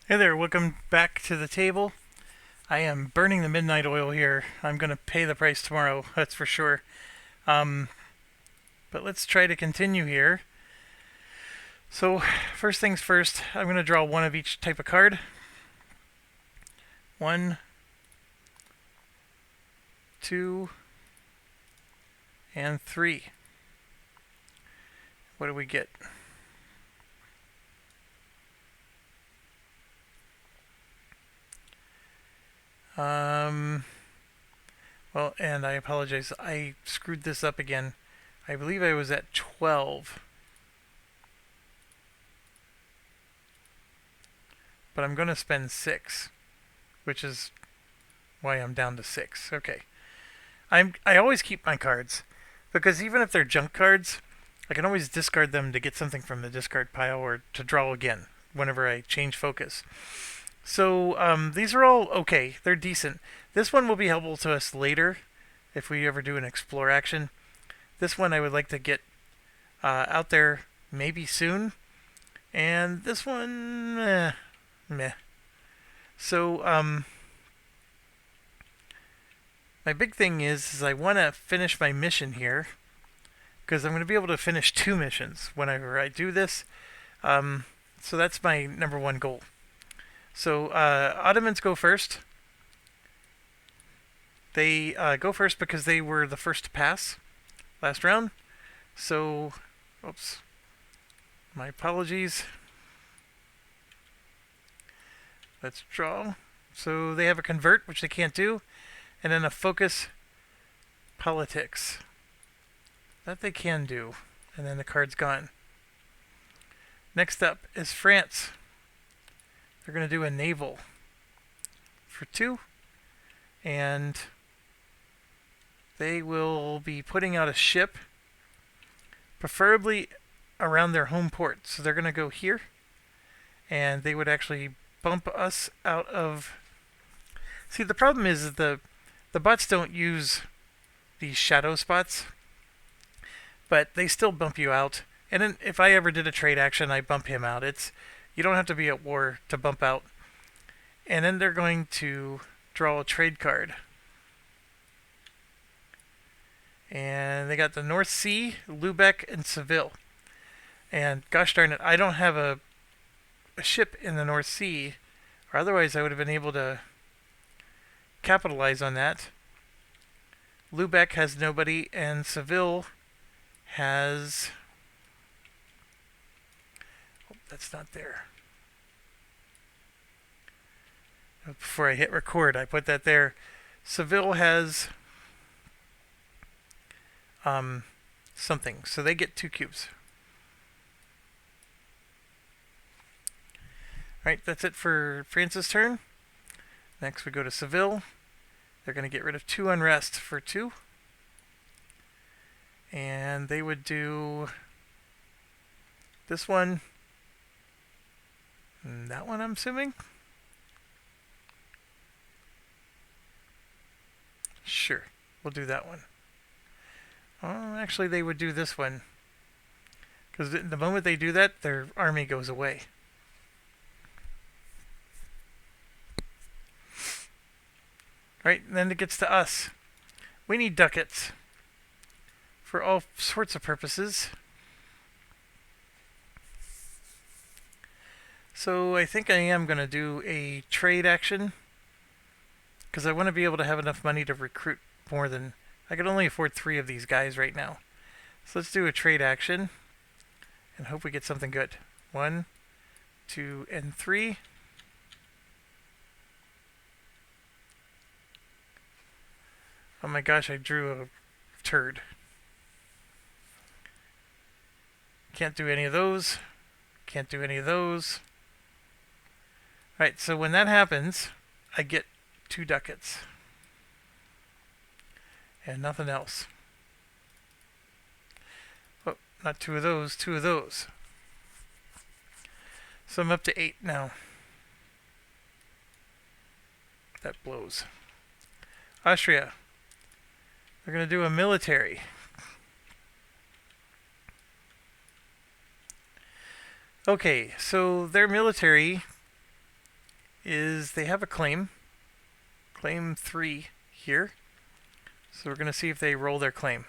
Hey there, welcome back to the table. I am burning the midnight oil here. I'm going to pay the price tomorrow, that's for sure. Um, but let's try to continue here. So, first things first, I'm going to draw one of each type of card. 1, 2, and 3. What do we get? Well, and I apologize, I screwed this up again. I believe I was at 12. But I'm going to spend 6, which is why I'm down to 6. Okay. I always keep my cards because even if they're junk cards, I can always discard them to get something from the discard pile or to draw again whenever I change focus. So these are all okay. They're decent. This one will be helpful to us later if we ever do an explore action. This one I would like to get out there maybe soon. And this one, meh. So my big thing is I want to finish my mission here because I'm going to be able to finish 2 missions whenever I do this. So that's my number 1 goal. So Ottomans go first. They go first because they were the first to pass last round. So, oops, my apologies. Let's draw. So they have a convert, which they can't do, and then a focus politics. That they can do, and then the card's gone. Next up is France. They're going to do a naval for 2, and they will be putting out a ship, preferably around their home port. So they're going to go here, and they would actually bump us out of... See, the problem is the bots don't use these shadow spots, but they still bump you out. And then if I ever did a trade action, I bump him out. You don't have to be at war to bump out. And then they're going to draw a trade card. And they got the North Sea, Lubeck, and Seville. And gosh darn it, I don't have a ship in the North Sea, or otherwise I would have been able to capitalize on that. Lubeck has nobody, and Seville has... Oh, that's not there. Before I hit record, I put that there. Seville has something, so they get 2 cubes. Alright, that's it for France's turn. Next we go to Seville. They're going to get rid of 2 unrest for 2. And they would do this one. And that one, I'm assuming. Sure, we'll do that one. Oh, actually, they would do this one. Because the moment they do that, their army goes away. Right, and then it gets to us. We need ducats for all sorts of purposes. So I think I am going to do a trade action because I want to be able to have enough money to recruit more than... I can only afford 3 of these guys right now. So let's do a trade action and hope we get something good. 1, 2, and 3. Oh my gosh, I drew a turd. Can't do any of those. Can't do any of those. Alright, so when that happens, I get 2 ducats. And nothing else. Oh, not 2 of those, 2 of those. So I'm up to 8 now. That blows. Austria. They're going to do a military. Okay, so their military is they have a claim 3 here. So we're going to see if they roll their claim.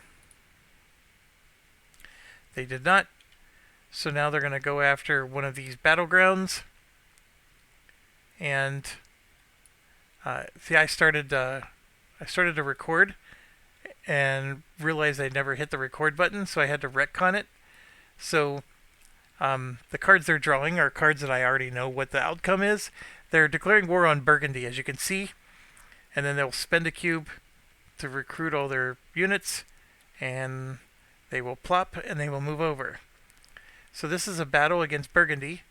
They did not. So now they're going to go after one of these battlegrounds. And see, I started to record and realized I never hit the record button, so I had to retcon it. So the cards they're drawing are cards that I already know what the outcome is. They're declaring war on Burgundy, as you can see, and then they'll spend a cube to recruit all their units, and they will plop and they will move over. So this is a battle against Burgundy.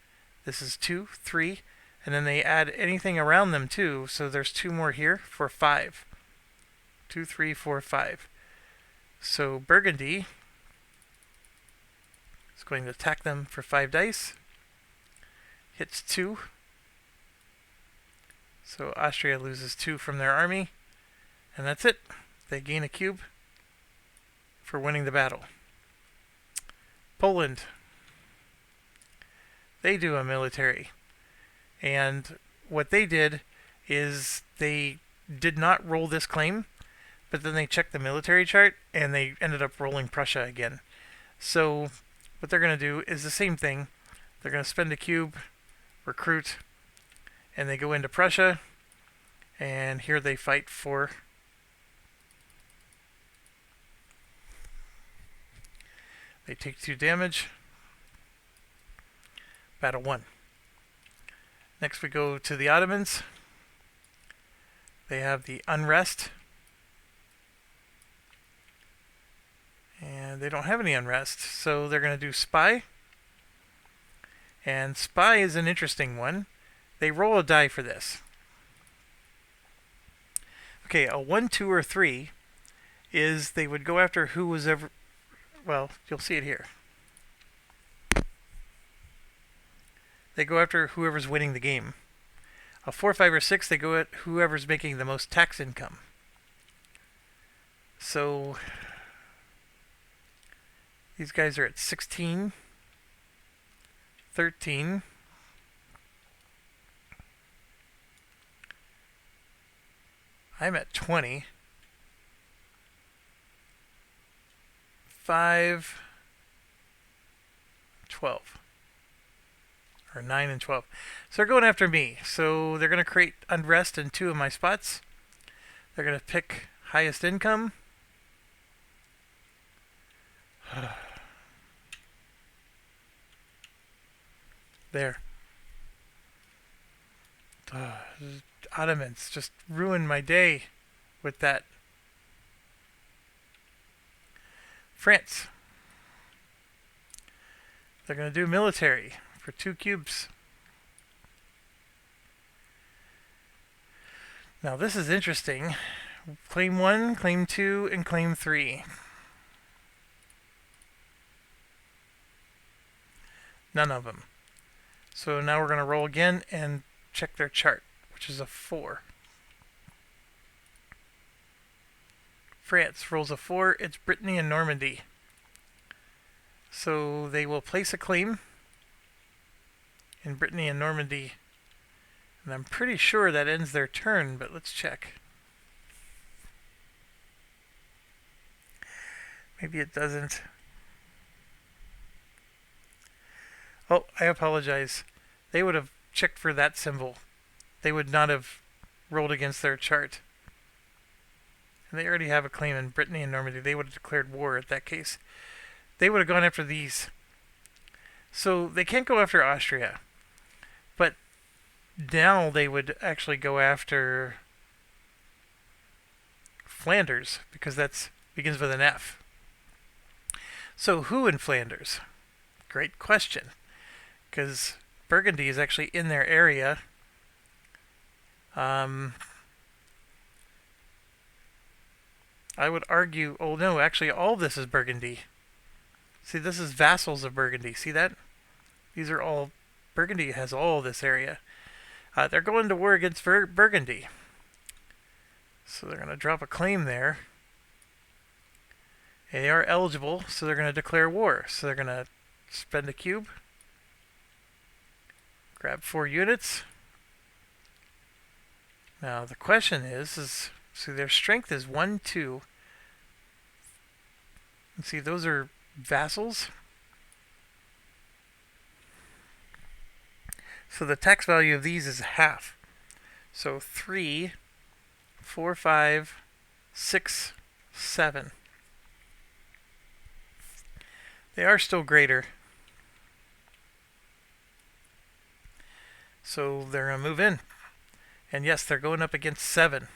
This is 2, 3, and then they add anything around them too, so there's 2 more here for 5. 2, 3, 4, 5. So Burgundy is going to attack them for 5 dice. Hits 2. So Austria loses 2 from their army. And that's it. They gain a cube for winning the battle. Poland. They do a military. And what they did is they did not roll this claim, but then they checked the military chart and they ended up rolling Prussia again. So what they're going to do is the same thing. They're going to spend a cube, recruit, and they go into Prussia, and here they fight for they take 2 damage. Battle 1. Next we go to the Ottomans. They have the unrest. And they don't have any unrest, so they're going to do spy. And spy is an interesting one. They roll a die for this. Okay, a 1, 2, or 3 is they would go after who was ever... Well, you'll see it here. They go after whoever's winning the game. A 4, 5, or 6, they go at whoever's making the most tax income. So these guys are at 16, 13, I'm at 20, 5, 12. Or 9 and 12. So they're going after me. So they're going to create unrest in 2 of my spots. They're going to pick highest income. There. Ottomans just ruined my day with that. France. They're going to do military for 2 cubes. Now this is interesting. Claim 1, claim 2, and claim 3. None of them. So now we're going to roll again and check their chart, which is a 4. France rolls a 4. It's Brittany and Normandy. So they will place a claim in Brittany and Normandy. And I'm pretty sure that ends their turn, but let's check. Maybe it doesn't. Oh, I apologize. They would have checked for that symbol. They would not have rolled against their chart. And they already have a claim in Brittany and Normandy. They would have declared war at that case. They would have gone after these. So they can't go after Austria. But now they would actually go after Flanders, because that begins with an F. So who in Flanders? Great question. Because Burgundy is actually in their area. I would argue, oh no, actually all this is Burgundy. See, this is vassals of Burgundy. See that? These are all, Burgundy has all this area. They're going to war against Burgundy. So they're going to drop a claim there. And they are eligible, so they're going to declare war. So they're going to spend a cube. Grab 4 units. Now the question is so their strength is 1, 2. Let's see, those are vassals. So the tax value of these is half. So 3, 4, 5, 6, 7. They are still greater. So they're going to move in. And yes, they're going up against 7.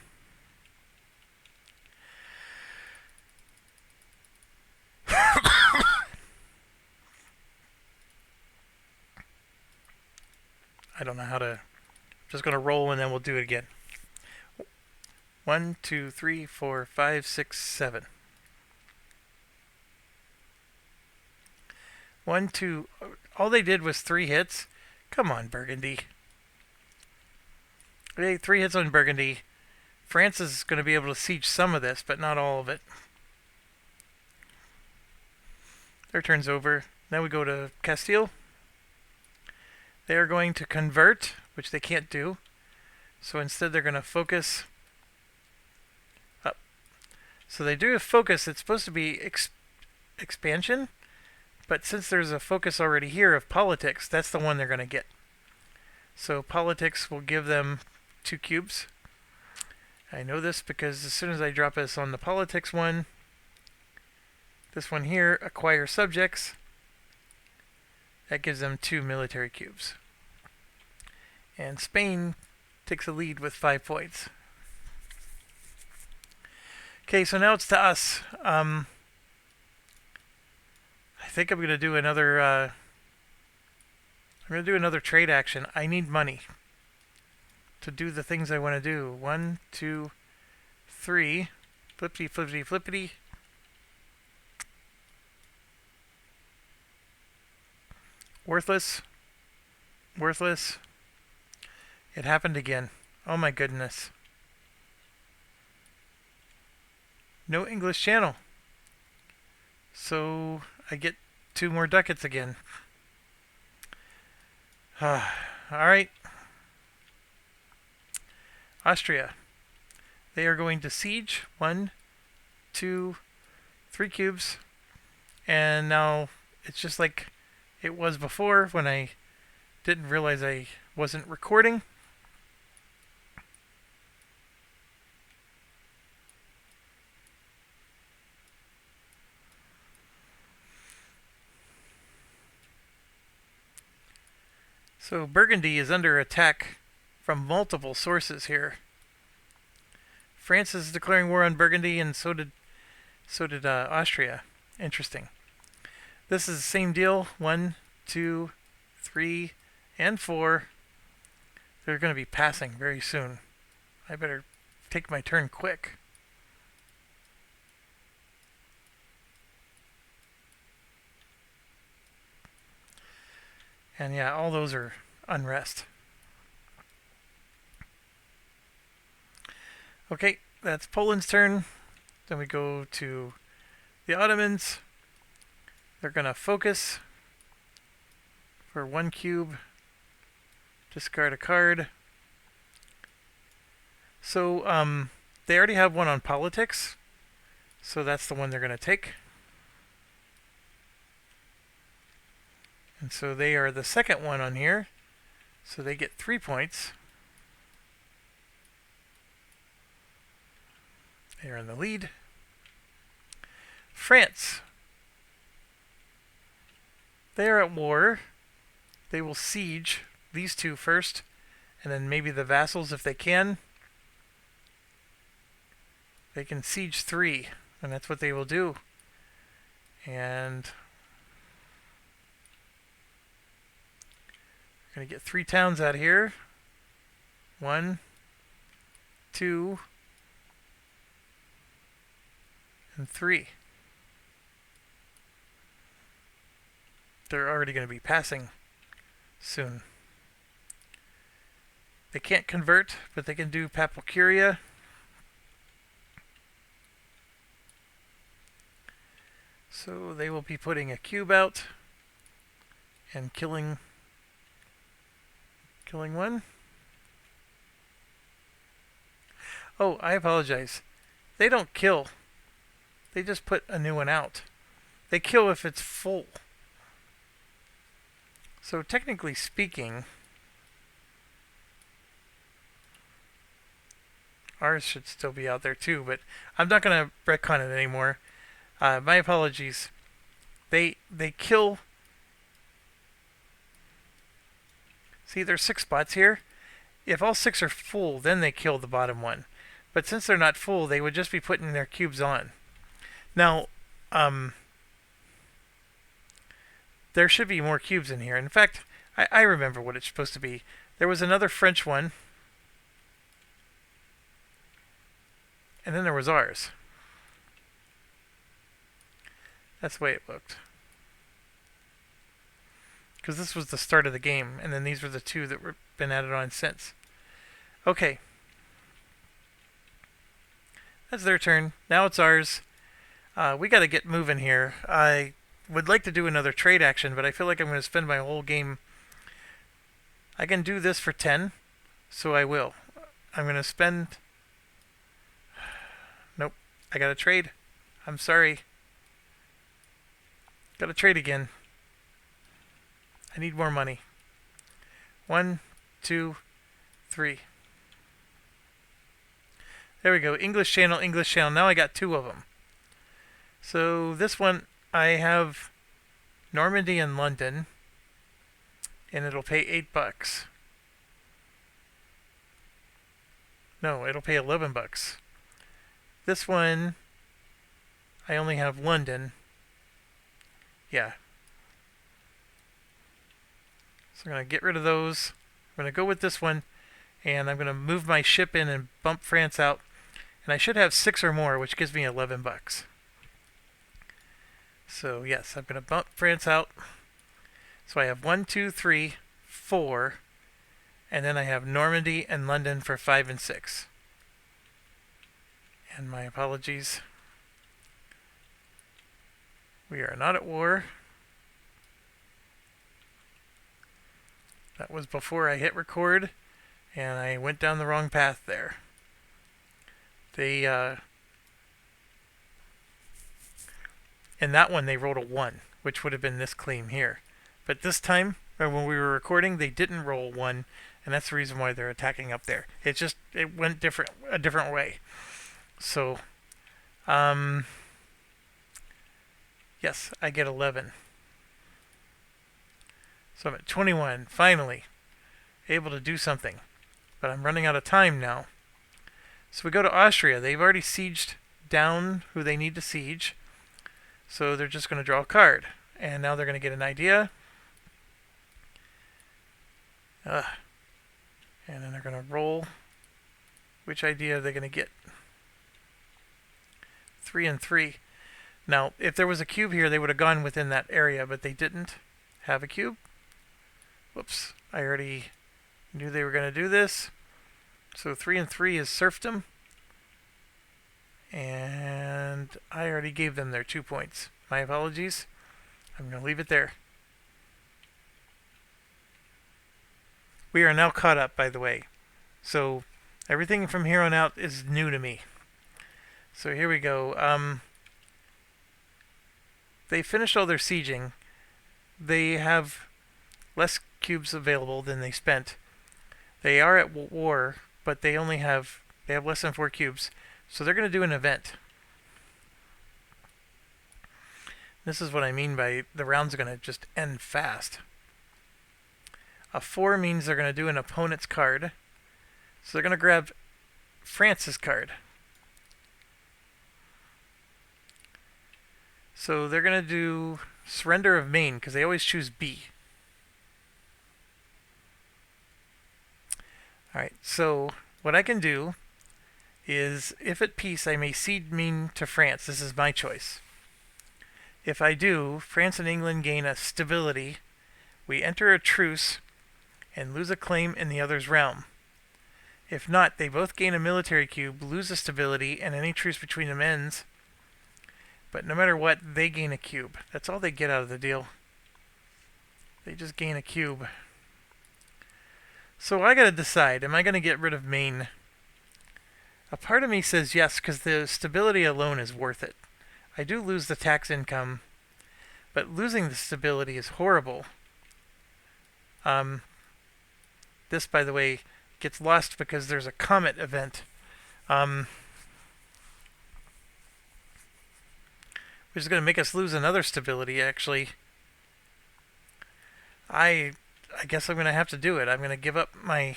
I don't know how to... Just going to roll and then we'll do it again. 1, 2, 3, 4, 5, 6, 7. 1, 2... All they did was 3 hits. Come on, Burgundy. Okay, 3 hits on Burgundy. France is going to be able to siege some of this, but not all of it. Their turn's over. Now we go to Castile. They are going to convert, which they can't do. So instead they're going to focus up. So they do a focus. It's supposed to be expansion. But since there's a focus already here of politics, that's the one they're going to get. So politics will give them 2 cubes. I know this because as soon as I drop this on the politics one, this one here, acquire subjects, that gives them 2 military cubes. And Spain takes the lead with 5 points. Okay, so now it's to us. I think I'm going to do another trade action. I need money to do the things I want to do. 1, 2, 3. Flippity, flippity, flippity. Worthless. Worthless. It happened again. Oh my goodness. No English channel. So I get 2 more ducats again. Alright. Austria. They are going to siege. 1, 2, 3 cubes. And now it's just like it was before when I didn't realize I wasn't recording. So Burgundy is under attack from multiple sources here. France is declaring war on Burgundy, and so did Austria. Interesting. This is the same deal. 1, 2, 3, and 4. They're going to be passing very soon. I better take my turn quick. And yeah, all those are unrest. Okay, that's Poland's turn. Then we go to the Ottomans. They're going to focus for 1 cube. Discard a card. So, they already have one on politics. So that's the one they're going to take. And so they are the second one on here. So they get 3 points. They are in the lead. France. They are at war. They will siege these 2 first, and then maybe the vassals if they can. They can siege 3, and that's what they will do. And we're going to get 3 towns out here. 1, 2, and 3. They're already going to be passing soon. They can't convert, but they can do Papal Curia. So they will be putting a cube out and killing one. Oh, I apologize. They don't kill. They just put a new one out. They kill if it's full. So technically speaking, ours should still be out there too, but I'm not going to retcon it anymore. My apologies. They kill. See, there's 6 spots here. If all 6 are full, then they kill the bottom one. But since they're not full, they would just be putting their cubes on. Now, there should be more cubes in here. In fact, I remember what it's supposed to be. There was another French one. And then there was ours. That's the way it looked. Because this was the start of the game, and then these were the 2 that were been added on since. Okay. That's their turn. Now it's ours. We got to get moving here. I would like to do another trade action, but I feel like I'm going to spend my whole game. I can do this for 10, so I will. I'm going to spend... Nope. I got to trade. I'm sorry. Got to trade again. I need more money. 1, 2, 3. There we go. English channel, English channel. Now I got 2 of them. So this one, I have Normandy and London, and it'll pay $8. No, it'll pay $11. This one, I only have London. Yeah. So I'm going to get rid of those. I'm going to go with this one, and I'm going to move my ship in and bump France out. And I should have 6 or more, which gives me $11. So yes, I'm going to bump France out. So I have 1, 2, 3, 4, and then I have Normandy and London for 5 and 6. And my apologies. We are not at war. That was before I hit record, and I went down the wrong path there. They, in that one they rolled a 1, which would have been this claim here. But this time, or when we were recording, they didn't roll 1, and that's the reason why they're attacking up there. It went a different way. So, yes, I get 11. So I'm at 21, finally, able to do something. But I'm running out of time now. So we go to Austria. They've already sieged down who they need to siege. So they're just going to draw a card. And now they're going to get an idea. And then they're going to roll. Which idea are they going to get? 3 and 3. Now, if there was a cube here, they would have gone within that area, but they didn't have a cube. Whoops, I already knew they were going to do this. So 3 and 3 is serfdom. And I already gave them their 2 points. My apologies. I'm going to leave it there. We are now caught up, by the way. So everything from here on out is new to me. So here we go. They finished all their sieging. They have less cubes available than they spent. They are at war, but they have less than 4 cubes. So they're going to do an event. This is what I mean by the round's going to just end fast. A 4 means they're going to do an opponent's card. So they're going to grab France's card. So they're going to do Surrender of Maine, because they always choose B. Alright, so what I can do is, if at peace, I may cede Maine to France. This is my choice. If I do, France and England gain a stability. We enter a truce and lose a claim in the other's realm. If not, they both gain a military cube, lose a stability, and any truce between them ends. But no matter what, they gain a cube. That's all they get out of the deal. They just gain a cube. So I gotta decide, am I gonna get rid of Maine? A part of me says yes, because the stability alone is worth it. I do lose the tax income, but losing the stability is horrible. This, by the way, gets lost because there's a comet event. Which is going to make us lose another stability, actually. I guess I'm going to have to do it. I'm going to give up my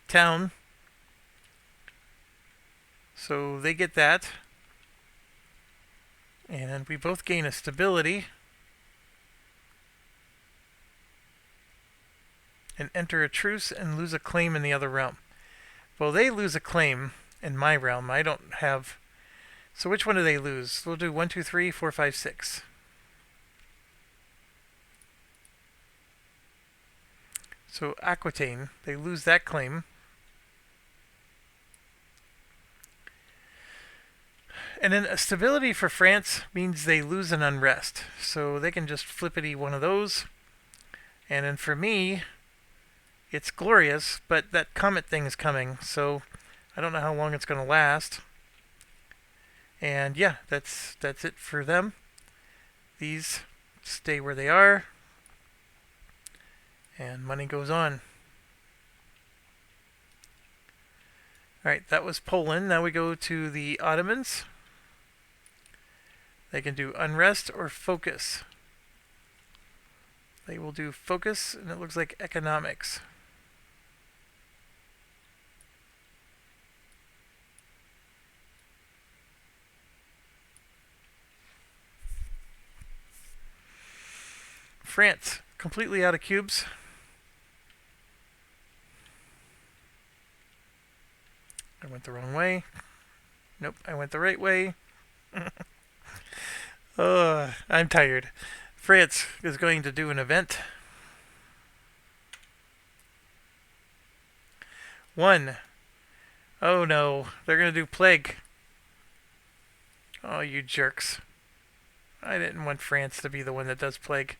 town. So they get that. And we both gain a stability. And enter a truce and lose a claim in the other realm. Well, they lose a claim in my realm. I don't have... So which one do they lose? We'll do 1, 2, 3, 4, 5, 6. So Aquitaine, they lose that claim. And then a stability for France means they lose an unrest. So they can just flippity one of those. And then for me, it's glorious, but that comet thing is coming. So I don't know how long it's going to last. And yeah, that's it for them. These stay where they are. And money goes on. Alright, that was Poland. Now we go to the Ottomans. They can do unrest or focus. They will do focus, and it looks like economics. France, completely out of cubes. I went the wrong way. Nope, I went the right way. Oh, I'm tired. France is going to do an event. 1. Oh no, they're going to do plague. Oh, you jerks. I didn't want France to be the one that does plague.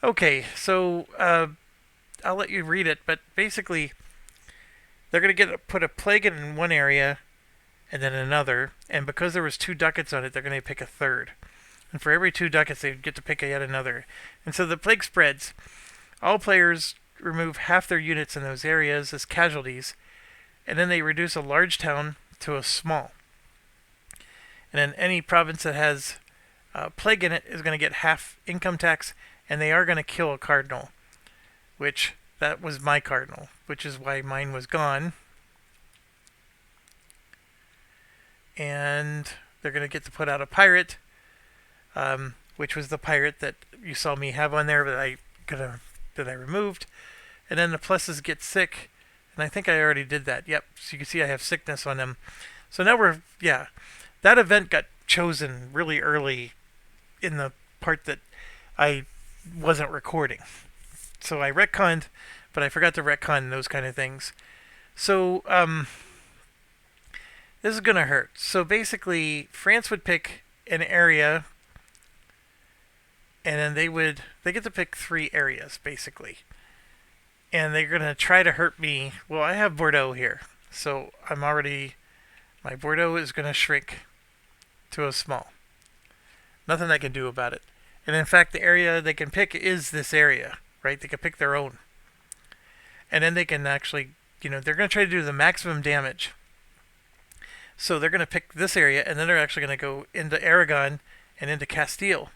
Okay, so I'll let you read it, but basically they're going to put a plague in one area and then another, and because there was 2 ducats on it, they're going to pick a third. And for every 2 ducats, they get to pick yet another. And so the plague spreads. All players remove half their units in those areas as casualties, and then they reduce a large town to a small. And then any province that has plague in it is going to get half income tax, and they are going to kill a cardinal, which that was my cardinal, which is why mine was gone. And they're going to get to put out a pirate, which was the pirate that you saw me have on there, that I removed. And then the pluses get sick, and I think I already did that. Yep, so you can see I have sickness on them. So now that event got chosen really early in the part that I wasn't recording. So I retconned, but I forgot to retcon those kind of things. So this is going to hurt. So basically, France would pick an area, and then they get to pick 3 areas, basically. And they're going to try to hurt me. Well, I have Bordeaux here, so my Bordeaux is going to shrink to a small. Nothing I can do about it. And in fact, the area they can pick is this area, right? They can pick their own. And then they can actually, they're going to try to do the maximum damage. So they're going to pick this area, and then they're actually going to go into Aragon and into Castile.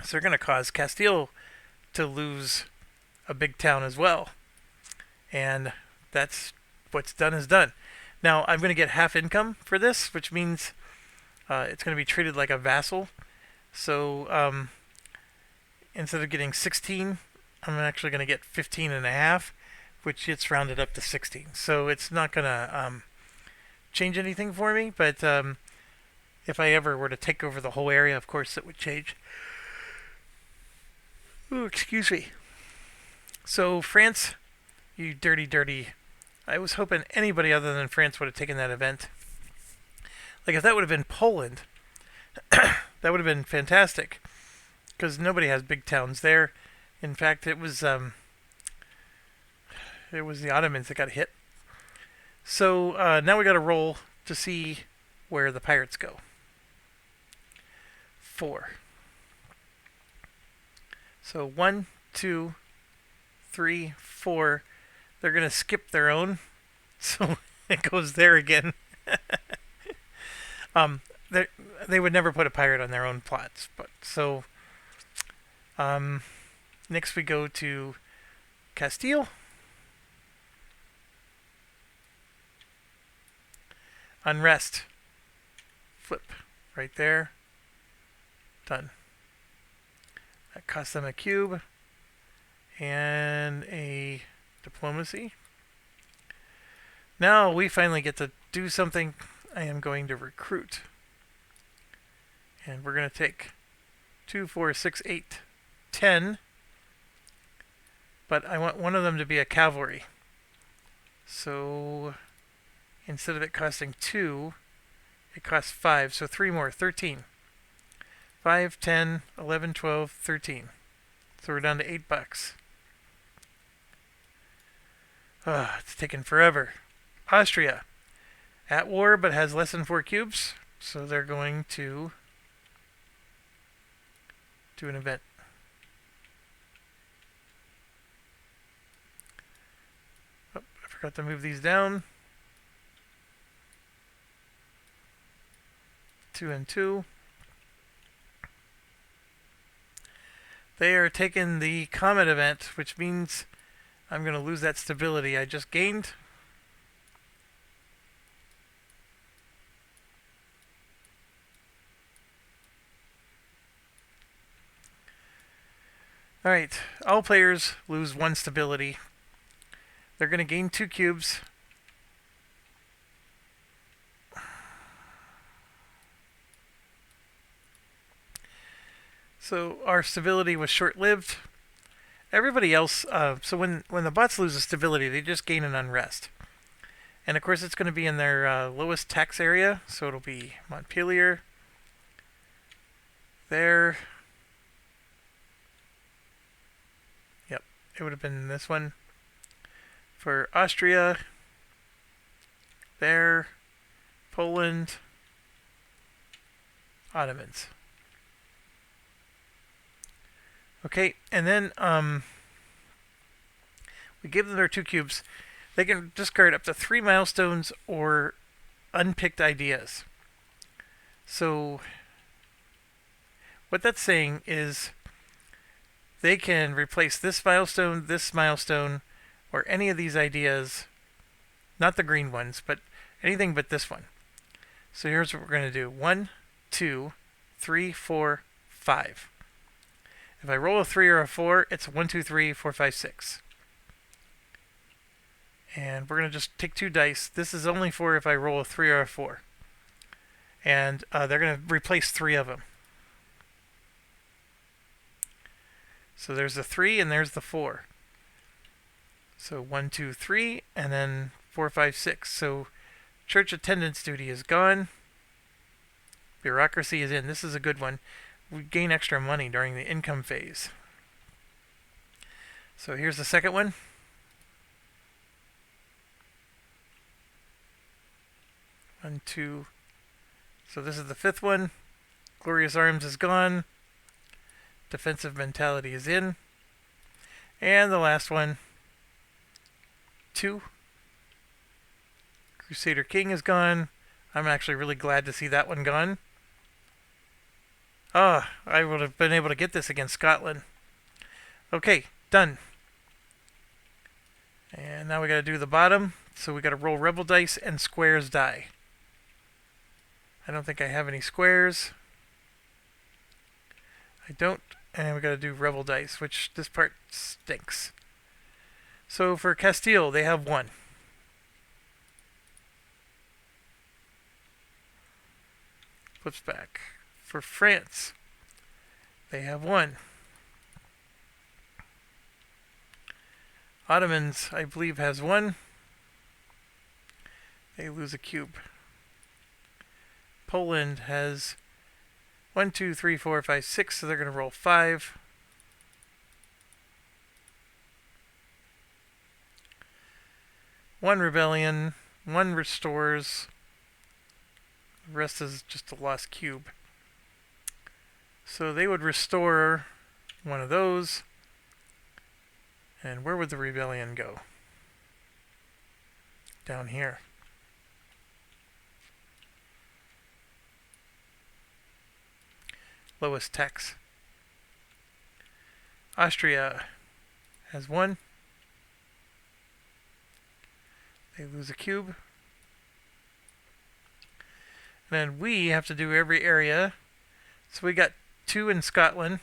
So they're going to cause Castile to lose a big town as well. And that's what's done is done. Now, I'm going to get half income for this, which means it's going to be treated like a vassal. So instead of getting 16, I'm actually going to get 15 and a half, which gets rounded up to 16. So it's not going to change anything for me, but if I ever were to take over the whole area, of course it would change. Ooh, excuse me. So France, you dirty. I was hoping anybody other than France would have taken that event. Like if that would have been Poland, that would have been fantastic, because nobody has big towns there. In fact, it was the Ottomans that got hit. So now we got to roll to see where the pirates go. 4. So 1, 2, 3, 4. They're going to skip their own. So it goes there again. um, they would never put a pirate on their own plots. But so next we go to Castile. Unrest. Flip. Right there. Done. That cost them a cube. And a diplomacy. Now we finally get to do something. I am going to recruit. And we're going to take 2, 4, 6, 8, 10. But I want one of them to be a cavalry. So instead of it costing 2, it costs 5. So 3 more, 13. 5, 10, 11, 12, 13. So we're down to $8. It's taking forever. Austria. At war, but has less than 4 cubes. So they're going to do an event. Oh, I forgot to move these down. 2 and 2. They are taking the comet event, which means I'm going to lose that stability I just gained. Alright, all players lose 1 stability. They're going to gain 2 cubes. So our stability was short-lived. Everybody else, so when the bots lose a stability, they just gain an unrest. And of course it's going to be in their lowest tax area, so it'll be Montpelier. There. Yep, it would have been this one. For Austria. There. Poland. Ottomans. Okay, and then we give them their 2 cubes. They can discard up to 3 milestones or unpicked ideas. So what that's saying is they can replace this milestone, or any of these ideas, not the green ones, but anything but this one. So here's what we're going to do. 1, 2, 3, 4, 5. If I roll a 3 or a 4, it's 1, 2, 3, 4, 5, 6. And we're going to just take 2 dice. This is only for if I roll a 3 or a 4. And they're going to replace 3 of them. So there's the 3 and there's the 4. So 1, 2, 3, and then 4, 5, 6. So church attendance duty is gone. Bureaucracy is in. This is a good one. We gain extra money during the income phase. So here's the second one. One, 2. So this is the 5th one. Glorious Arms is gone. Defensive mentality is in. And the last one. 2. Crusader King is gone. I'm actually really glad to see that one gone. I would have been able to get this against Scotland. Okay, done. And now we got to do the bottom. So we got to roll rebel dice and squares die. I don't think I have any squares. I don't. And we got to do rebel dice, which this part stinks. So for Castile, they have 1. Flips back. For France, they have 1. Ottomans, I believe, has 1. They lose a cube. Poland has 1, 2, 3, 4, 5, 6, so they're going to roll 5. One rebellion. One restores. The rest is just a lost cube. So they would restore one of those. And where would the rebellion go? Down here. Lowest tax. Austria has one. They lose a cube. And then we have to do every area. So we got 2 in Scotland.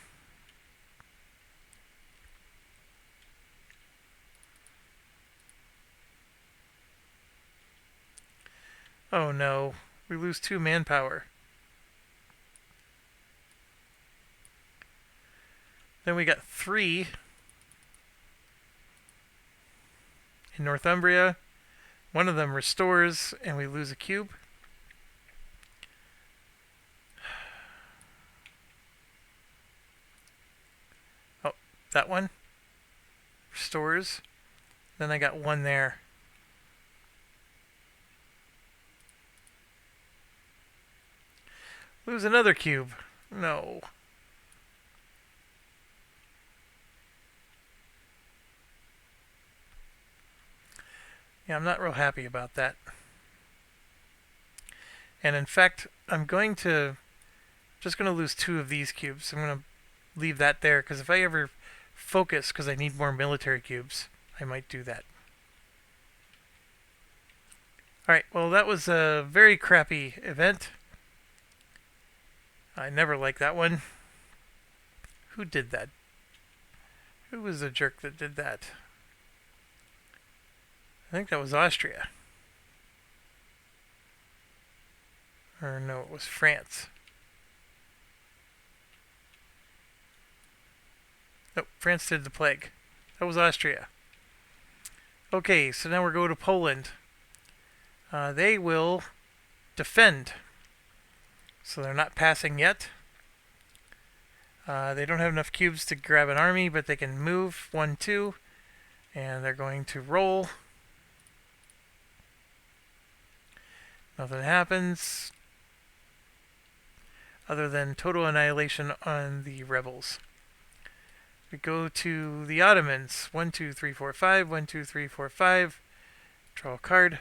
Oh no, we lose 2 manpower. Then we got 3 in Northumbria. One of them restores and we lose a cube. Oh, that one restores. Then I got 1 there. Lose another cube. No. Yeah, I'm not real happy about that. And in fact, I'm just going to lose 2 of these cubes. I'm going to leave that there because if I ever focus because I need more military cubes, I might do that. Alright, well that was a very crappy event. I never liked that one. Who did that? Who was the jerk that did that? I think that was Austria. Or no, it was France. Nope, France did the plague. That was Austria. Okay, so now we're going to Poland. They will defend. So they're not passing yet. They don't have enough cubes to grab an army, but they can move 1, 2. And they're going to roll. Nothing happens. Other than total annihilation on the rebels. We go to the Ottomans. 1, 2, 3, 4, 5. 1, 2, 3, 4, 5. Draw a card.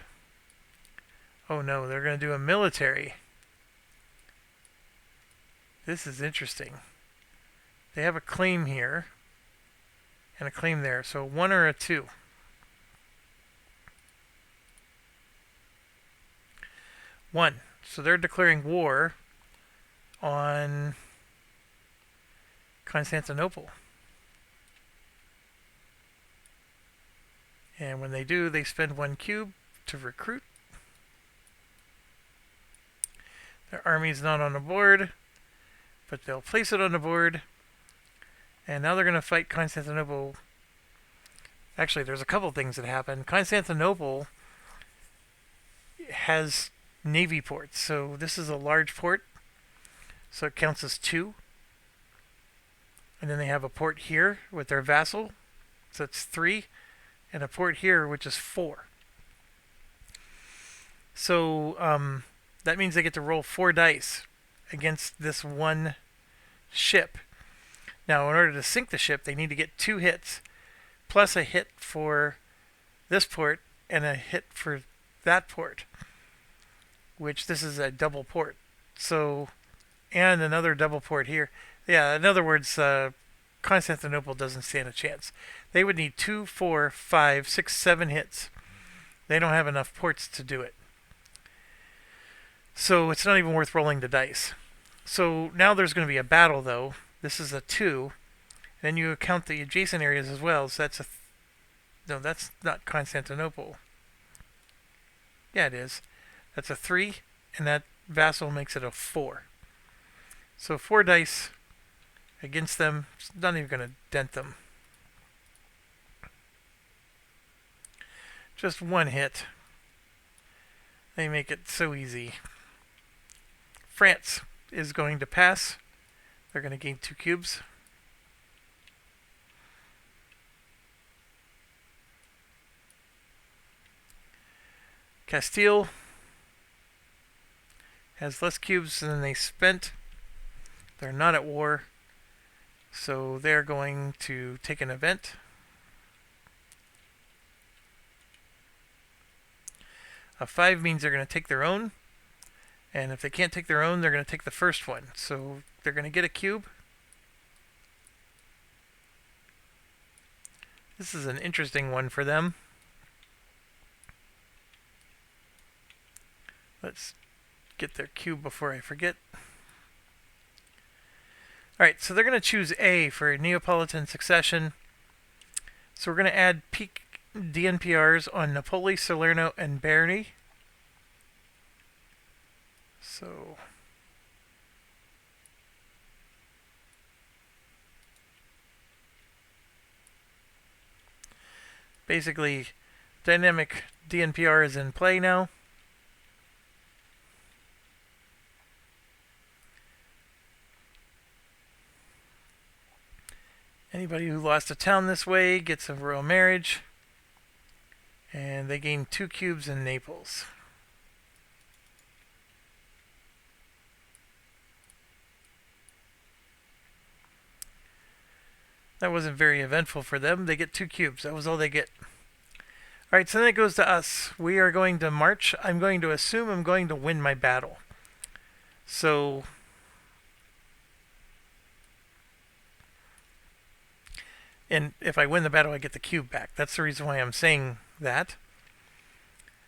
Oh no, they're going to do a military. This is interesting. They have a claim here. And a claim there. So 1 or a 2. 1. So they're declaring war on Constantinople. And when they do, they spend 1 cube to recruit. Their army's not on the board, but they'll place it on the board. And now they're going to fight Constantinople. Actually, there's a couple things that happen. Constantinople has navy ports. So this is a large port. So it counts as 2. And then they have a port here with their vassal. So it's 3. And a port here, which is 4. So that means they get to roll 4 dice against this 1 ship. Now, in order to sink the ship, they need to get 2 hits, plus a hit for this port and a hit for that port, which this is a double port. So, and another double port here. Yeah, in other words, Constantinople doesn't stand a chance. They would need 2, 4, 5, 6, 7 hits. They don't have enough ports to do it. So it's not even worth rolling the dice. So now there's going to be a battle, though. This is a 2. And then you count the adjacent areas as well. So that's a... no, that's not Constantinople. Yeah, it is. That's a 3. And that vassal makes it a 4. So 4 dice against them. It's not even going to dent them. Just 1 hit. They make it so easy. France is going to pass. They're going to gain 2 cubes. Castile has less cubes than they spent. They're not at war, so they're going to take an event. A 5 means they're going to take their own, and if they can't take their own, they're going to take the first one. So they're going to get a cube. This is an interesting one for them. Let's get their cube before I forget. Alright, so they're going to choose A for Neapolitan succession. So we're going to add peak DNPRs on Napoli, Salerno, and Berni. So basically, dynamic DNPR is in play now. Anybody who lost a town this way gets a royal marriage. And they gain 2 cubes in Naples. That wasn't very eventful for them. They get 2 cubes. That was all they get. Alright, so then it goes to us. We are going to march. I'm going to assume I'm going to win my battle. So and if I win the battle, I get the cube back. That's the reason why I'm saying that.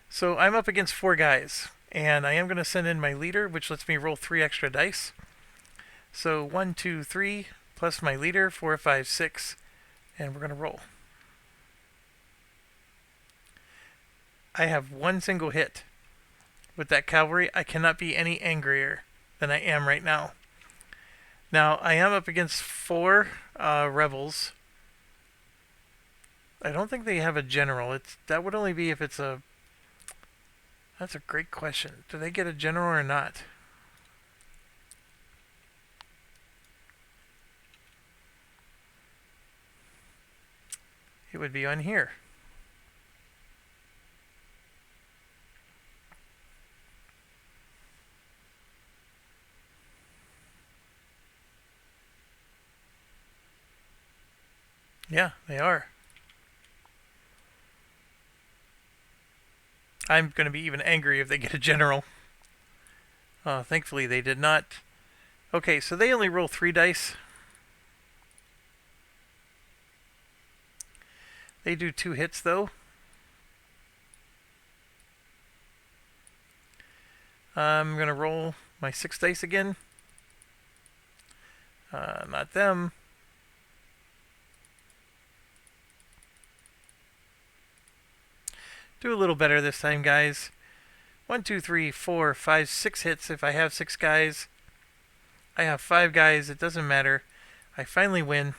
So I'm up against 4 guys, and I am going to send in my leader, which lets me roll 3 extra dice. So 1, 2, 3, plus my leader, 4, 5, 6, and we're going to roll. I have 1 single hit with that cavalry. I cannot be any angrier than I am right now. Now, I am up against 4 rebels. I don't think they have a general. That would only be if it's a... That's a great question. Do they get a general or not? It would be on here. Yeah, they are. I'm going to be even angry if they get a general. Thankfully they did not. Okay, so they only roll 3 dice. They do 2 hits though. I'm going to roll my 6 dice again. Not them. Do a little better this time, guys. 1, 2, 3, 4, 5, 6 hits if I have 6 guys. I have 5 guys. It doesn't matter. I finally win.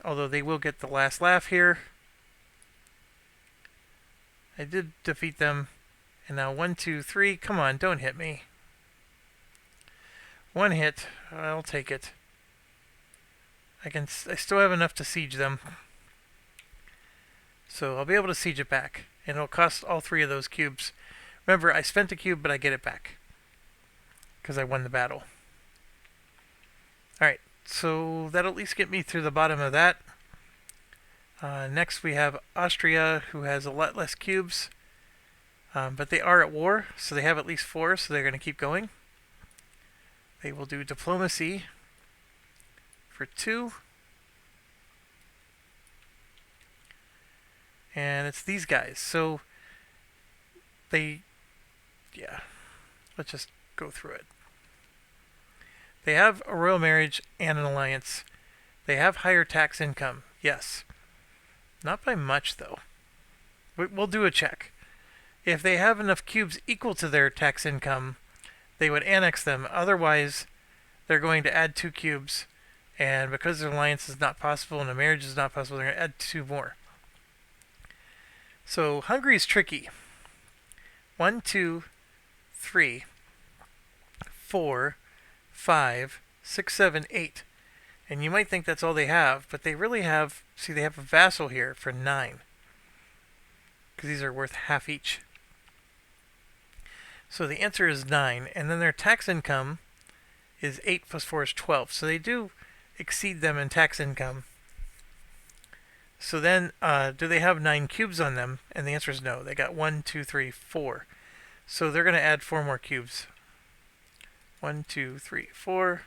Although they will get the last laugh here. I did defeat them. And now 1, 2, 3. Come on, don't hit me. 1 hit. I'll take it. I still have enough to siege them. So I'll be able to siege it back. And it'll cost all 3 of those cubes. Remember, I spent a cube, but I get it back. Because I won the battle. Alright, so that'll at least get me through the bottom of that. Next we have Austria, who has a lot less cubes. But they are at war, so they have at least 4, so they're going to keep going. They will do diplomacy for 2. And it's these guys. So they, yeah, let's just go through it. They have a royal marriage and an alliance. They have higher tax income, yes. Not by much, though. We'll do a check. If they have enough cubes equal to their tax income, they would annex them. Otherwise, they're going to add 2 cubes. And because their alliance is not possible and a marriage is not possible, they're going to add 2 more. So Hungary is tricky. 1, 2, 3, 4, 5, 6, 7, 8. And you might think that's all they have, but they really have, see, they have a vassal here for 9. because these are worth half each. So the answer is 9, and then their tax income is 8 plus 4 is 12. So they do exceed them in tax income. So then, do they have 9 cubes on them? And the answer is no. They got 1, 2, 3, 4. So they're going to add 4 more cubes. 1, 2, 3, 4.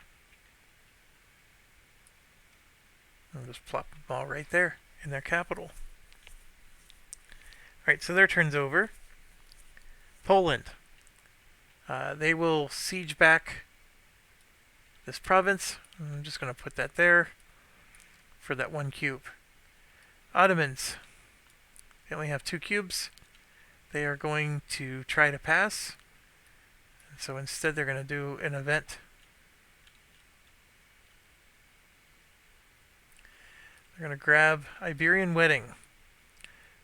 I'll just plop them all right there in their capital. Alright, so their turn's over. Poland. They will siege back this province. I'm just going to put that there for that 1 cube. Ottomans. They only have 2 cubes. They are going to try to pass. So instead they're going to do an event. They're going to grab Iberian Wedding.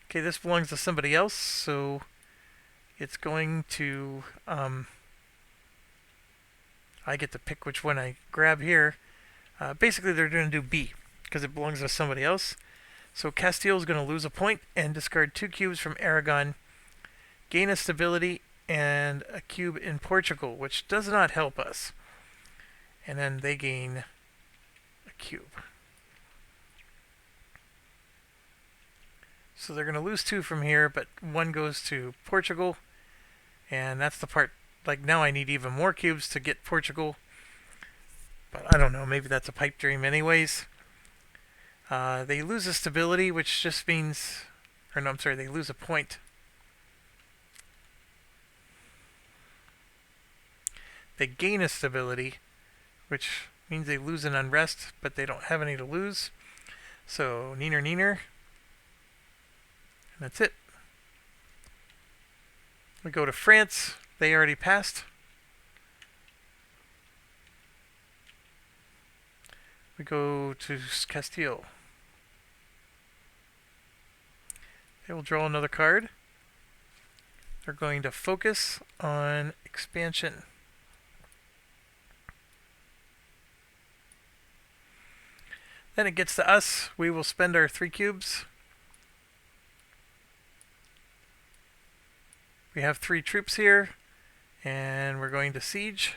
Okay, this belongs to somebody else, so it's going to, I get to pick which one I grab here. Basically they're going to do B, because it belongs to somebody else. So Castile is going to lose a point and discard 2 cubes from Aragon, gain a stability and a cube in Portugal, which does not help us. And then they gain a cube. So they're going to lose 2 from here, but 1 goes to Portugal. And that's the part, like now I need even more cubes to get Portugal. But I don't know, maybe that's a pipe dream anyways. They lose a stability, which just means, or no, I'm sorry, they lose a point. They gain a stability, which means they lose an unrest, but they don't have any to lose. So, neener, neener. And that's it. We go to France. They already passed. We go to Castile. They will draw another card. They're going to focus on expansion. Then it gets to us. We will spend our 3 cubes. We have 3 troops here, and we're going to siege.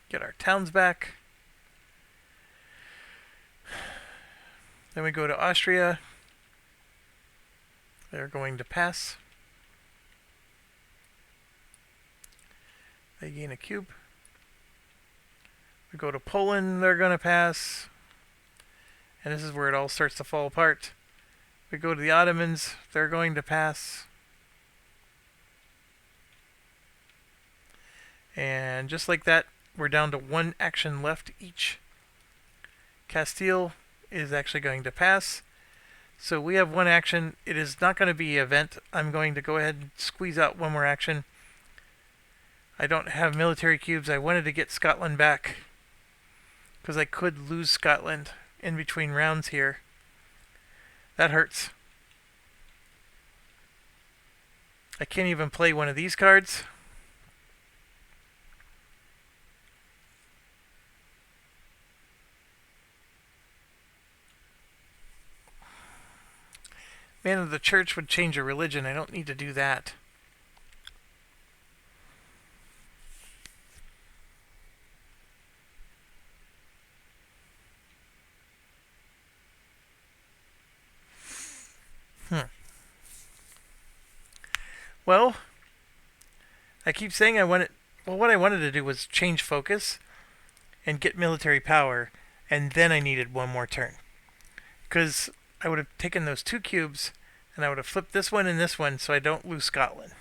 Get our towns back. Then we go to Austria. They're going to pass. They gain a cube. We go to Poland. They're going to pass. And this is where it all starts to fall apart. We go to the Ottomans. They're going to pass. And just like that, we're down to 1 action left each. Castile is actually going to pass. So we have 1 action. It is not going to be an event. I'm going to go ahead and squeeze out 1 more action. I don't have military cubes. I wanted to get Scotland back, because I could lose Scotland in between rounds here. That hurts. I can't even play one of these cards. Man of the Church would change a religion. I don't need to do that. Well, I keep saying I wanted... Well, what I wanted to do was change focus and get military power, and then I needed 1 more turn. Because I would have taken those 2 cubes, and I would have flipped this one and this one so I don't lose Scotland.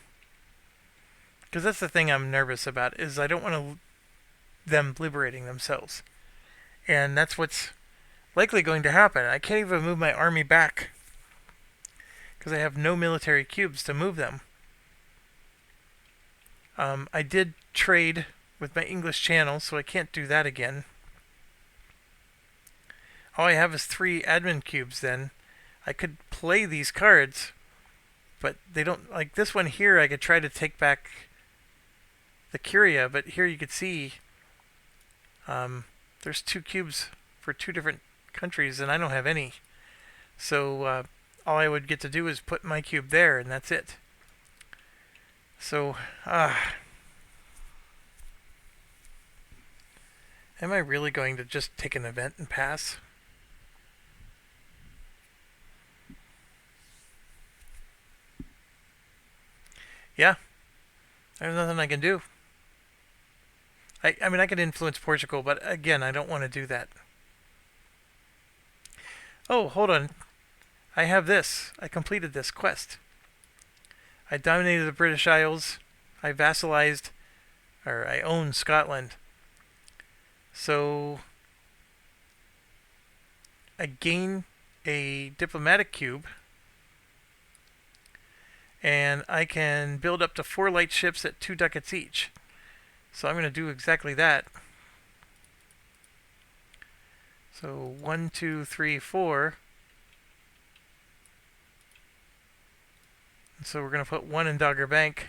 Because that's the thing I'm nervous about, is I don't want them liberating themselves. And that's what's likely going to happen. I can't even move my army back, because I have no military cubes to move them. I did trade with my English channel, so I can't do that again. All I have is 3 admin cubes then. I could play these cards, but they don't... Like this one here, I could try to take back the Curia, but here you could see there's 2 cubes for 2 different countries, and I don't have any. So all I would get to do is put my cube there, and that's it. So, am I really going to just take an event and pass? Yeah, there's nothing I can do. I mean, I could influence Portugal, but again, I don't want to do that. Oh, hold on. I have this. I completed this quest. I dominated the British Isles. I vassalized, or I owned Scotland. So, I gain a diplomatic cube. And I can build up to 4 light ships at 2 ducats each. So I'm going to do exactly that. So 1, 2, 3, 4. And so we're going to put 1 in Dogger Bank.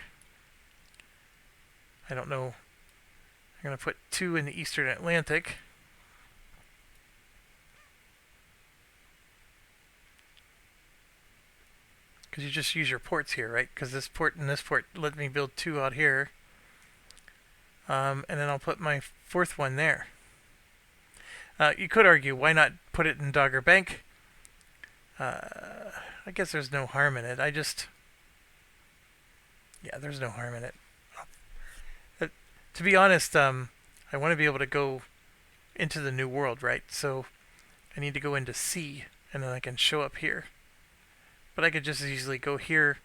I don't know. I'm going to put 2 in the Eastern Atlantic. Because you just use your ports here, right? Because this port and this port let me build 2 out here. And then I'll put my 4th one there. You could argue, why not put it in Dogger Bank? I guess there's no harm in it. Yeah, there's no harm in it. To be honest, I want to be able to go into the New World, right? So I need to go into C, and then I can show up here. But I could just as easily go here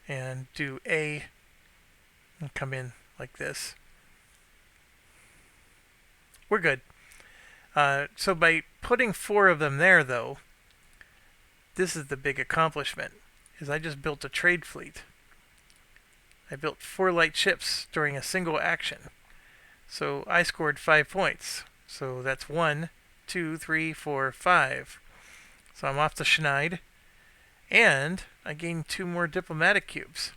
and do A and come in like this. We're good. So by putting 4 of them there, though, this is the big accomplishment, is I just built a trade fleet. I built 4 light ships during a single action. So I scored 5 points. So that's 1, 2, 3, 4, 5. So I'm off to Schneid. And I gained 2 more diplomatic cubes.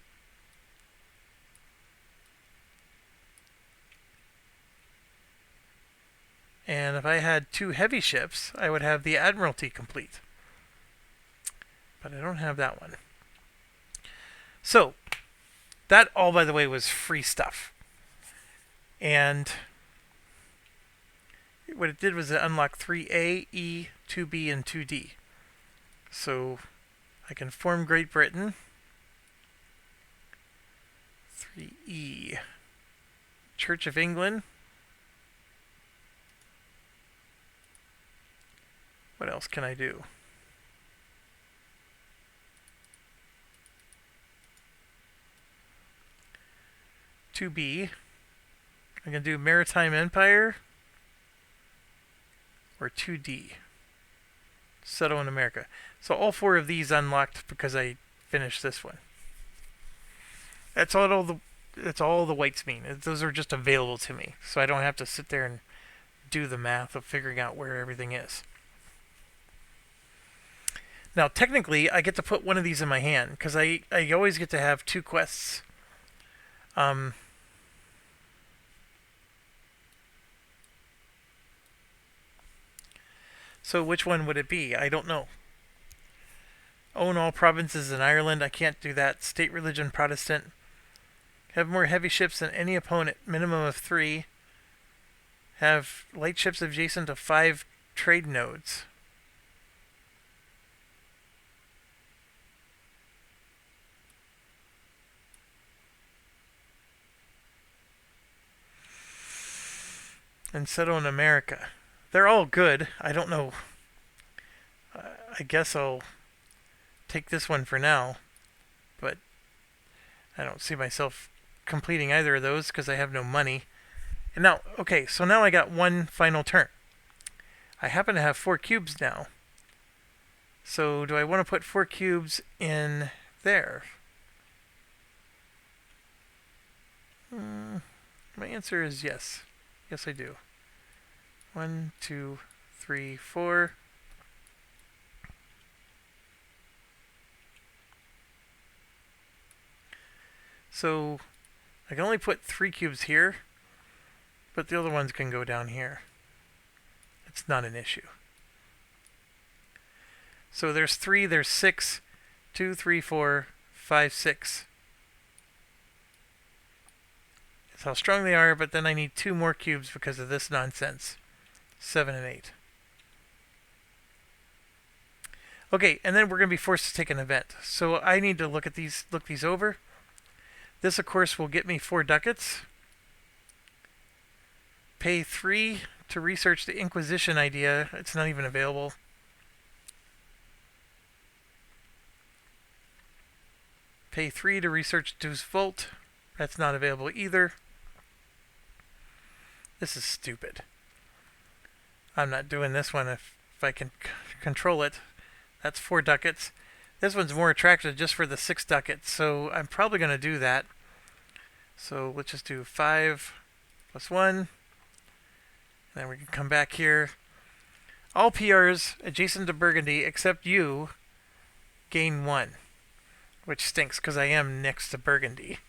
And if I had 2 heavy ships, I would have the Admiralty complete. But I don't have that one. So, that all, by the way, was free stuff. And what it did was it unlocked 3A, E, 2B, and 2D. So, I can form Great Britain. 3E. Church of England. What else can I do? I can do Maritime Empire or 2D. Settle in America. So all 4 of these unlocked because I finished this one. That's all the whites mean. Those are just available to me, so I don't have to sit there and do the math of figuring out where everything is. Now, technically, I get to put one of these in my hand, because I always get to have 2 quests. So which one would it be? I don't know. Own all provinces in Ireland. I can't do that. State religion Protestant. Have more heavy ships than any opponent. Minimum of 3. Have light ships adjacent to 5 trade nodes. And settle in America. They're all good. I don't know. I guess I'll take this one for now. But I don't see myself completing either of those because I have no money. And now, okay, so now I got one final turn. I happen to have 4 cubes now. So do I want to put 4 cubes in there? My answer is yes. Yes, I do. 1, 2, 3, 4. So I can only put 3 cubes here, but the other ones can go down here. It's not an issue. So there's 3, there's 6, 2, 3, 4, 5, 6. That's how strong they are, but then I need 2 more cubes because of this nonsense. 7 and 8. Okay, and then we're going to be forced to take an event. So I need to look these over. This, of course, will get me 4 ducats. Pay 3 to research the Inquisition idea. It's not even available. Pay 3 to research Deuce Volt. That's not available either. This is stupid. I'm not doing this one if I can control it. That's 4 ducats. This one's more attractive just for the 6 ducats, so I'm probably going to do that. So let's just do 5 plus 1. And then we can come back here. All PRs adjacent to Burgundy except you gain 1, which stinks because I am next to Burgundy.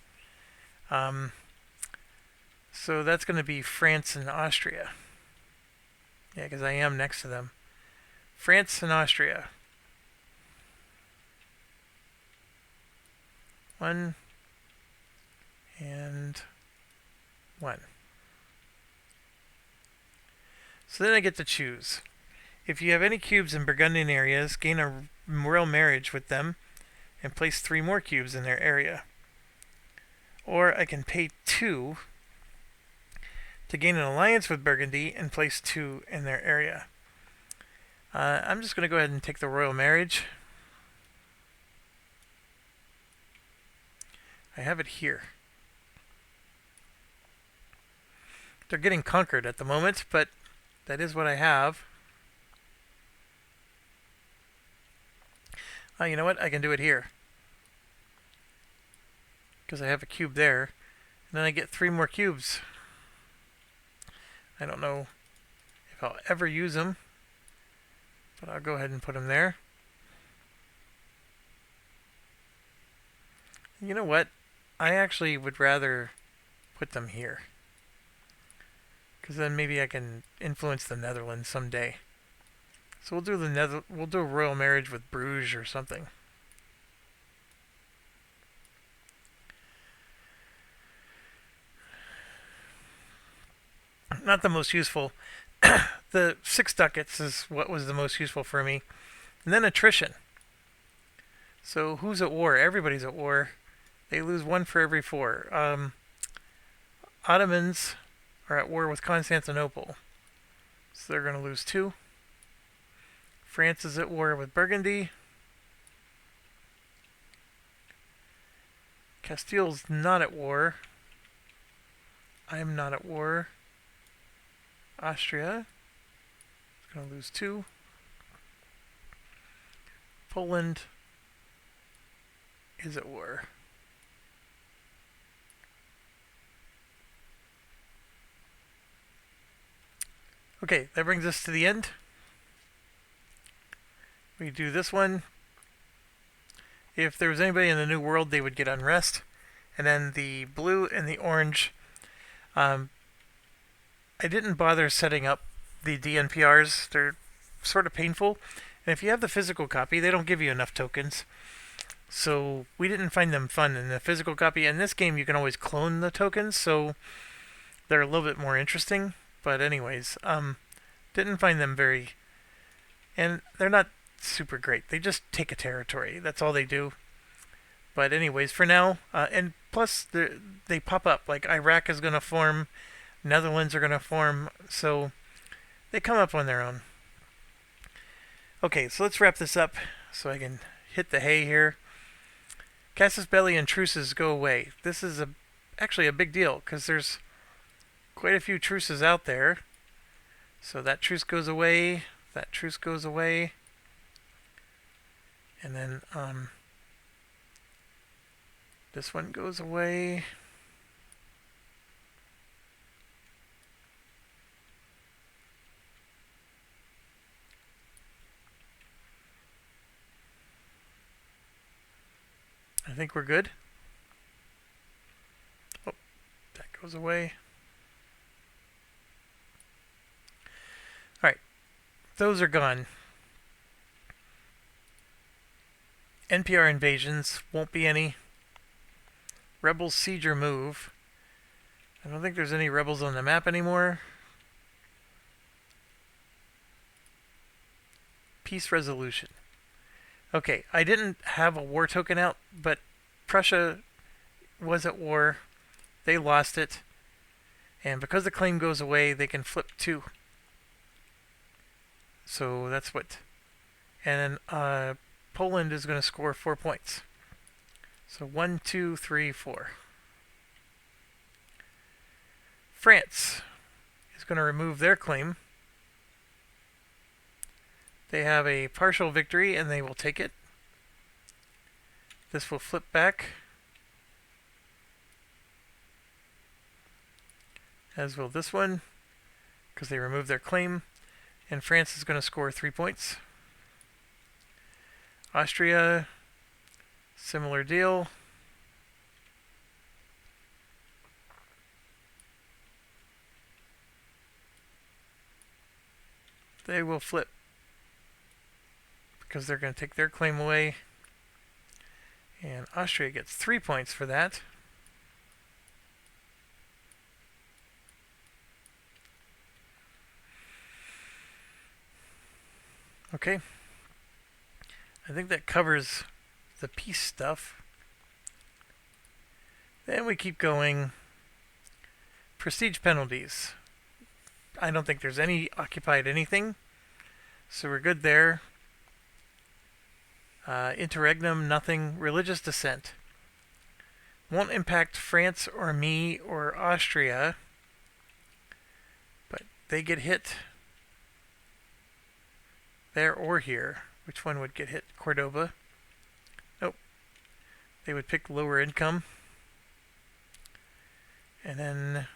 So that's going to be France and Austria. Yeah, because I am next to them. France and Austria. 1 and 1. So then I get to choose. If you have any cubes in Burgundian areas, gain a royal marriage with them and place 3 more cubes in their area. Or I can pay 2 to gain an alliance with Burgundy and place 2 in their area. I'm just going to go ahead and take the royal marriage. I have it here. They're getting conquered at the moment, but that is what I have. You know what? I can do it here. Because I have a cube there. And then I get 3 more cubes. I don't know if I'll ever use them, but I'll go ahead and put them there. You know what? I actually would rather put them here. Because then maybe I can influence the Netherlands someday. So we'll do a royal marriage with Bruges or something. Not the most useful. The 6 ducats is what was the most useful for me. And then attrition. So who's at war? Everybody's at war. They lose 1 for every 4. Ottomans are at war with Constantinople. So they're going to lose 2. France is at war with Burgundy. Castile's not at war. I'm not at war. Austria is going to lose 2. Poland is at war. Okay, that brings us to the end. We do this one. If there was anybody in the New World, they would get unrest. And then the blue and the orange. I didn't bother setting up the DNPRs. They're sort of painful. And if you have the physical copy, they don't give you enough tokens. So we didn't find them fun in the physical copy. In this game, you can always clone the tokens, so they're a little bit more interesting. But anyways, didn't find them very... And they're not super great. They just take a territory. That's all they do. But anyways, for now, and plus they pop up. Like Iraq is going to form, Netherlands are going to form, so they come up on their own. Okay, so let's wrap this up so I can hit the hay here. Casus Belli and truces go away. This is actually a big deal because there's quite a few truces out there. So that truce goes away, that truce goes away. And then this one goes away. I think we're good. Oh, that goes away. Alright, those are gone. NPR invasions, won't be any. Rebels siege or move. I don't think there's any rebels on the map anymore. Peace resolution. Okay, I didn't have a war token out, but Prussia was at war. They lost it. And because the claim goes away, they can flip 2. So that's what. And then Poland is going to score 4 points. So 1, 2, 3, 4. France is going to remove their claim. They have a partial victory and they will take it. This will flip back. As will this one, because they removed their claim. And France is going to score 3 points. Austria, similar deal. They will flip because they're going to take their claim away. And Austria gets 3 points for that. Okay. I think that covers the peace stuff. Then we keep going. Prestige penalties. I don't think there's any occupied anything. So we're good there. Interregnum, nothing. Religious dissent. Won't impact France or me or Austria. But they get hit there or here. Which one would get hit? Cordoba. Nope. They would pick lower income. And then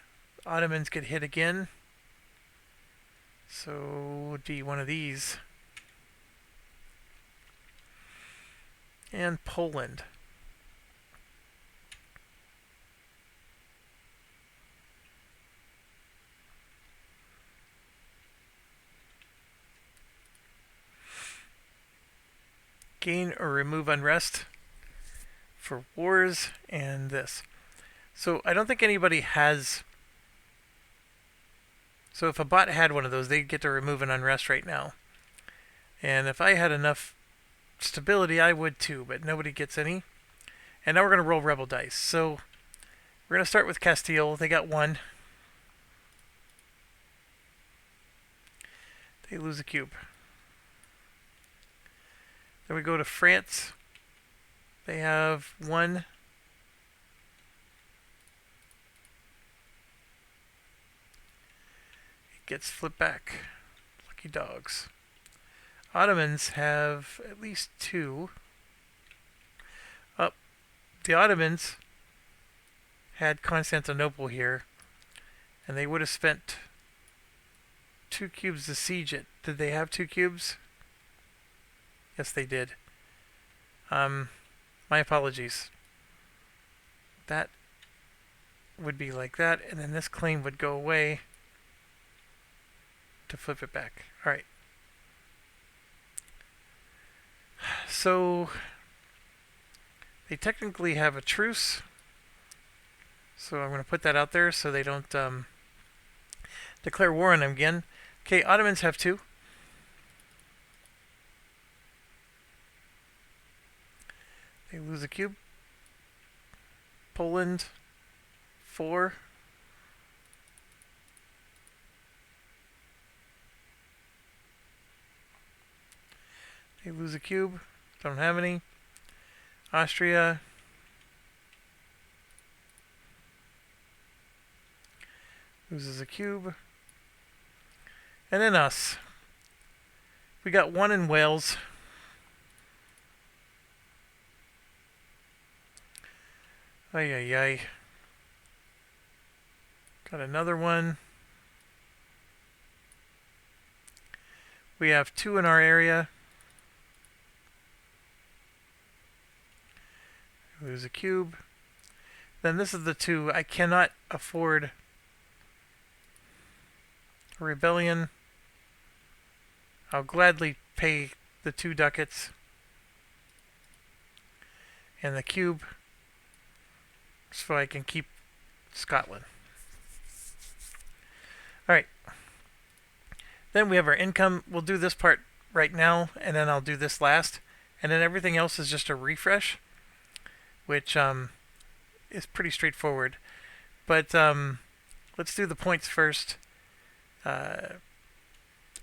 Ottomans get hit again. So would be one of these. And Poland. Gain or remove unrest for wars and this. So I don't think anybody has. So if a bot had one of those, they'd get to remove an unrest right now. And if I had enough stability, I would too, but nobody gets any. And now we're going to roll rebel dice. So we're going to start with Castile. They got 1. They lose a cube. Then we go to France. They have 1. It gets flipped back. Lucky dogs. Ottomans have at least 2. The Ottomans had Constantinople here, and they would have spent 2 cubes to siege it. Did they have 2 cubes? Yes, they did. My apologies. That would be like that, and then this claim would go away to flip it back. Alright. So, they technically have a truce. So I'm going to put that out there so they don't declare war on them again. Okay, Ottomans have 2. They lose a cube. Poland, 4. They lose a cube. Don't have any. Austria. Loses a cube. And then us. We got 1 in Wales. Ay, ay, ay. Got another one. We have 2 in our area. Lose a cube. Then this is the 2. I cannot afford a rebellion. I'll gladly pay the 2 ducats. and the cube so I can keep Scotland. Alright. Then we have our income. We'll do this part right now, and then I'll do this last. And then everything else is just a refresh, which is pretty straightforward. But let's do the points first.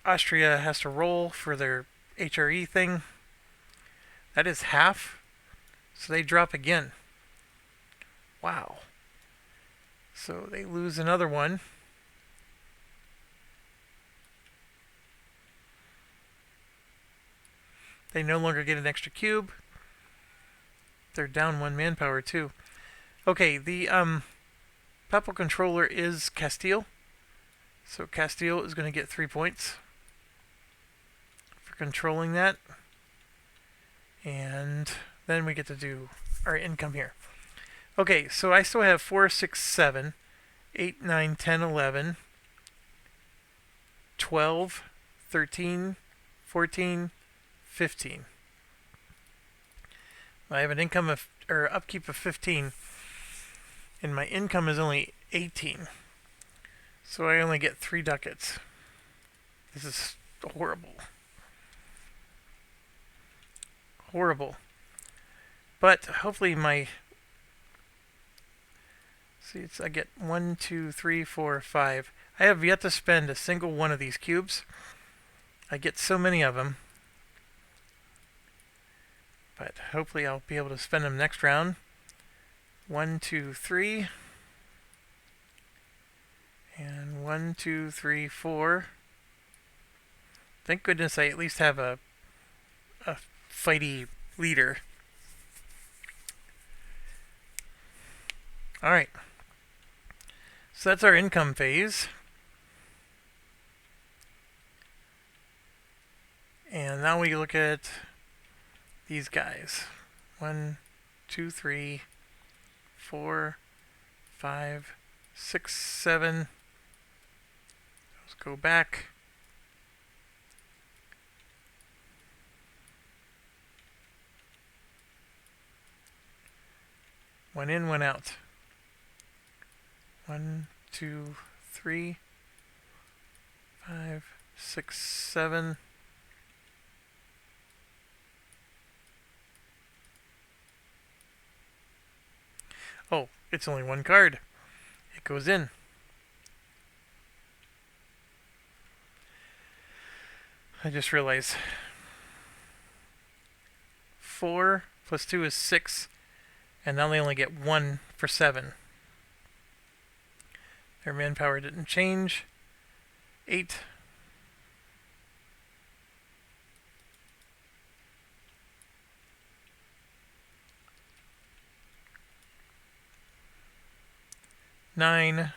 Austria has to roll for their HRE thing. That is half. So they drop again. Wow. So they lose another one. They no longer get an extra cube. They're down 1 manpower too. Okay, the Papal controller is Castile. So Castile is going to get 3 points for controlling that. And then we get to do our income here. Okay, so I still have 4, 6, 7, 8, 9, 10, 11, 12, 13, 14, 15. I have an income of, or upkeep of 15, and my income is only 18. So I only get 3 ducats. This is horrible. Horrible. But hopefully my... See, I get 1, 2, 3, 4, 5. I have yet to spend a single one of these cubes. I get so many of them. But hopefully I'll be able to spend them next round. 1, 2, 3. And 1, 2, 3, 4. Thank goodness I at least have a fighty leader. Alright. So that's our income phase. And now we look at these guys. 1, 2, 3, 4, 5, 6, 7. Let's go back. One in, one out. 1, 2, 3, 5, 6, 7. Oh, it's only one card. It goes in. I just realized 4 plus 2 is 6, and now they only get 1 for 7. Their manpower didn't change. 8. Nine.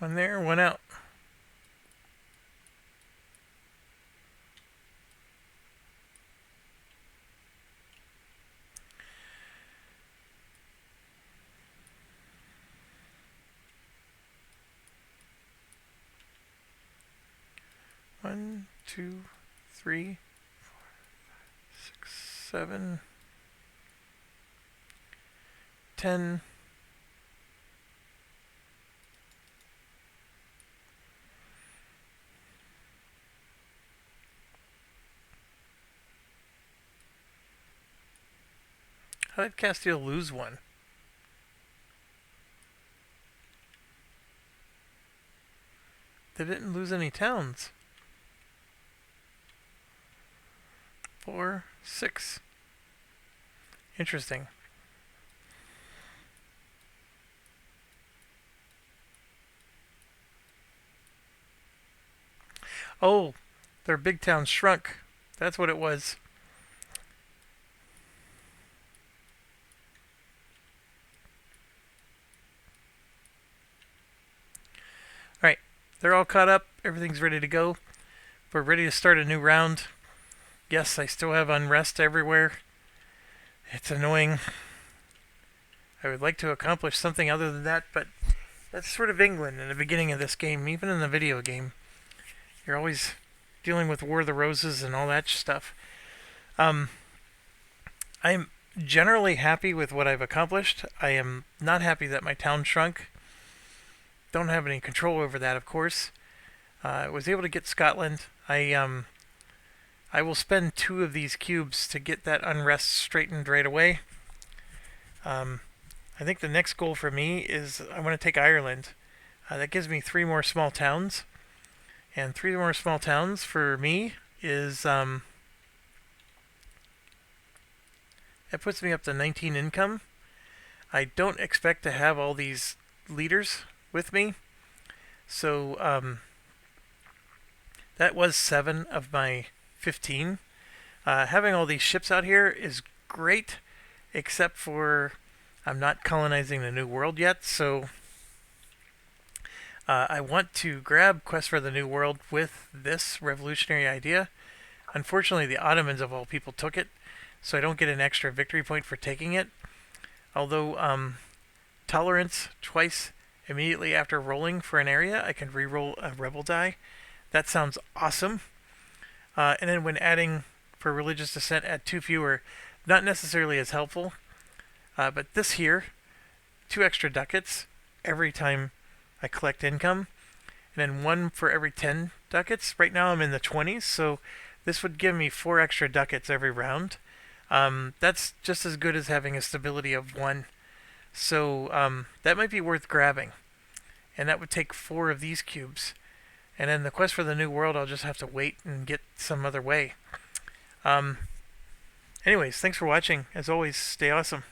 One there, one out. One, 2, 3, 4, 5, 6, 7, 10. How did Castile lose one? They didn't lose any towns. 4, 6. Interesting. Oh, their big town shrunk. That's what it was. they're all caught up. Everything's ready to go. We're ready to start a new round. Yes, I still have unrest everywhere. It's annoying. I would like to accomplish something other than that, but that's sort of England in the beginning of this game, even in the video game. You're always dealing with War of the Roses and all that stuff. I'm generally happy with what I've accomplished. I am not happy that my town shrunk. Don't have any control over that, of course. I was able to get Scotland. I will spend 2 of these cubes to get that unrest straightened right away. I think the next goal for me is I want to take Ireland. That gives me 3 more small towns. And 3 more small towns for me is... that puts me up to 19 income. I don't expect to have all these leaders with me. So that was 7 of my 15. Having all these ships out here is great, except for I'm not colonizing the New World yet, so I want to grab Quest for the New World with this revolutionary idea. Unfortunately, the Ottomans of all people took it, so I don't get an extra victory point for taking it. Although tolerance twice immediately after rolling for an area, I can re-roll a rebel die. That sounds awesome. And then when adding for religious dissent, add 2 fewer, not necessarily as helpful. But this here, 2 extra ducats every time I collect income, and then 1 for every 10 ducats. Right now I'm in the 20s, so this would give me 4 extra ducats every round. That's just as good as having a stability of 1. So that might be worth grabbing. And that would take 4 of these cubes. And then the Quest for the New World, I'll just have to wait and get some other way. Anyways, thanks for watching. As always, stay awesome.